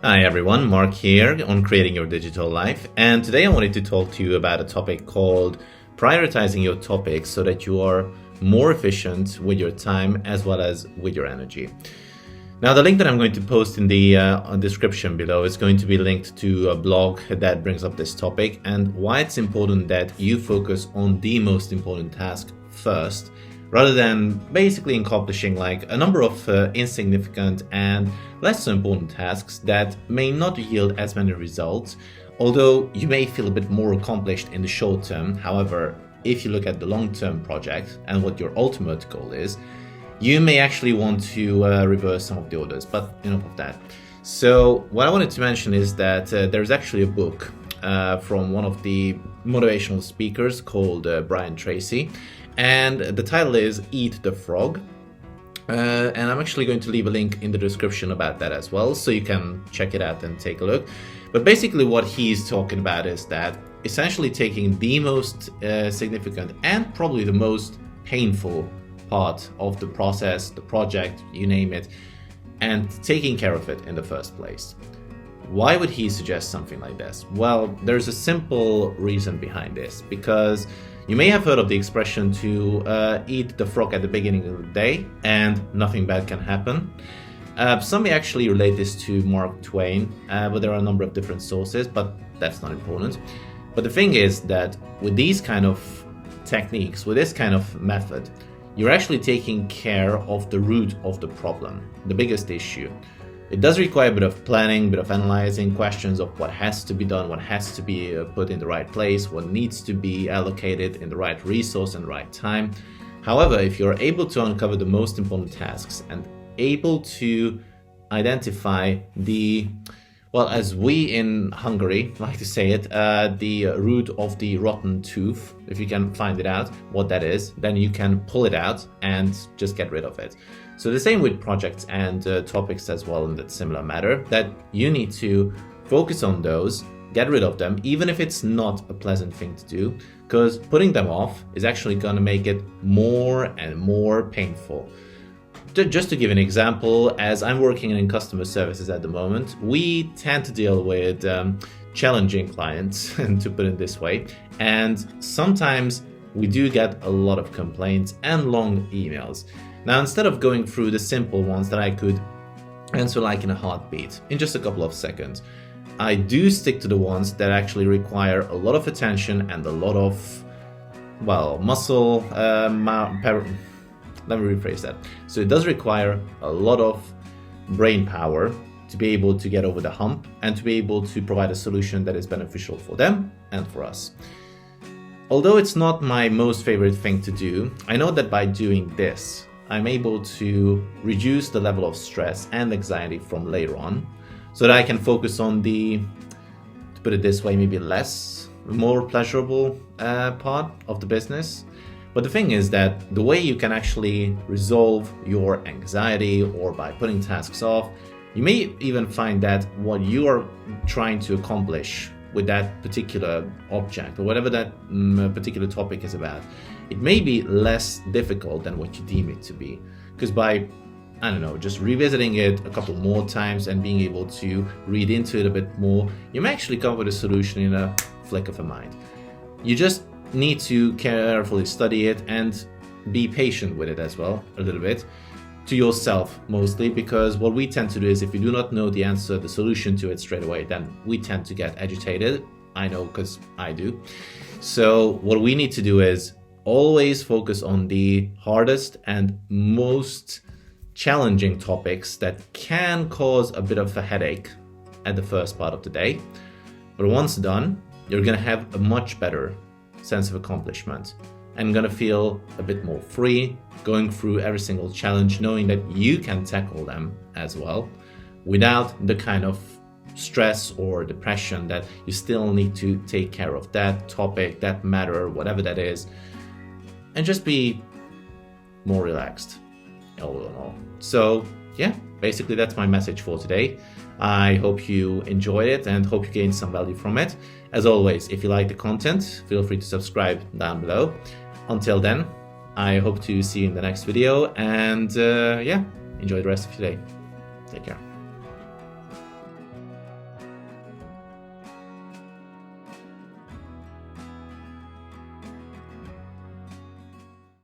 Hi everyone, Mark here on Creating Your Digital Life, and today I wanted to talk to you about a topic called prioritizing your topics so that you are more efficient with your time as well as with your energy. Now, the link that I'm going to post in the description below is going to be linked to a blog that brings up this topic and why it's important that you focus on the most important task first, rather than basically accomplishing like a number of insignificant and less so important tasks that may not yield as many results, although you may feel a bit more accomplished in the short term. However, if you look at the long-term project and what your ultimate goal is, you may actually want to reverse some of the orders, but enough of that. So what I wanted to mention is that there's actually a book from one of the motivational speakers called Brian Tracy, and the title is Eat the Frog. And I'm actually going to leave a link in the description about that as well, so you can check it out and take a look. But basically what he's talking about is that essentially taking the most significant and probably the most painful part of the process, the project, you name it, and taking care of it in the first place. Why would he suggest something like this? Well, there's a simple reason behind this, because you may have heard of the expression to eat the frog at the beginning of the day and nothing bad can happen. Some may actually relate this to Mark Twain, but there are a number of different sources, but that's not important. But the thing is that with these kind of techniques, with this kind of method, you're actually taking care of the root of the problem, the biggest issue. It does require a bit of planning, a bit of analyzing, questions of what has to be done, what has to be put in the right place, what needs to be allocated in the right resource and the right time. However, if you're able to uncover the most important tasks and able to identify the, well, as we in Hungary like to say it, the root of the rotten tooth, if you can find it out, what that is, then you can pull it out and just get rid of it. So the same with projects and topics as well in that similar matter, that you need to focus on those, get rid of them, even if it's not a pleasant thing to do, because putting them off is actually going to make it more and more painful. Just to give an example, as I'm working in customer services at the moment, we tend to deal with challenging clients, to put it this way, and sometimes we do get a lot of complaints and long emails. Now, instead of going through the simple ones that I could answer like in a heartbeat, in just a couple of seconds, I do stick to the ones that actually require a lot of attention and a lot of, well, muscle, let me rephrase that. So it does require a lot of brain power to be able to get over the hump and to be able to provide a solution that is beneficial for them and for us. Although it's not my most favorite thing to do, I know that by doing this, I'm able to reduce the level of stress and anxiety from later on, so that I can focus on the, to put it this way, maybe more pleasurable part of the business. But the thing is that the way you can actually resolve your anxiety or by putting tasks off, you may even find that what you are trying to accomplish with that particular object or whatever that particular topic is about, it may be less difficult than what you deem it to be. Because by, I don't know, just revisiting it a couple more times and being able to read into it a bit more, you may actually come with a solution in a flick of a mind. You just need to carefully study it and be patient with it as well, a little bit, to yourself mostly, because what we tend to do is if you do not know the answer, the solution to it straight away, then we tend to get agitated. I know, because I do. So what we need to do is always focus on the hardest and most challenging topics that can cause a bit of a headache at the first part of the day. But once done, you're going to have a much better sense of accomplishment and going to feel a bit more free going through every single challenge, knowing that you can tackle them as well without the kind of stress or depression that you still need to take care of that topic, that matter, whatever that is, and just be more relaxed all in all. So yeah, basically that's my message for today. I hope you enjoyed it and hope you gained some value from it. As always, if you like the content, feel free to subscribe down below. Until then, I hope to see you in the next video, and yeah, enjoy the rest of your day. Take care.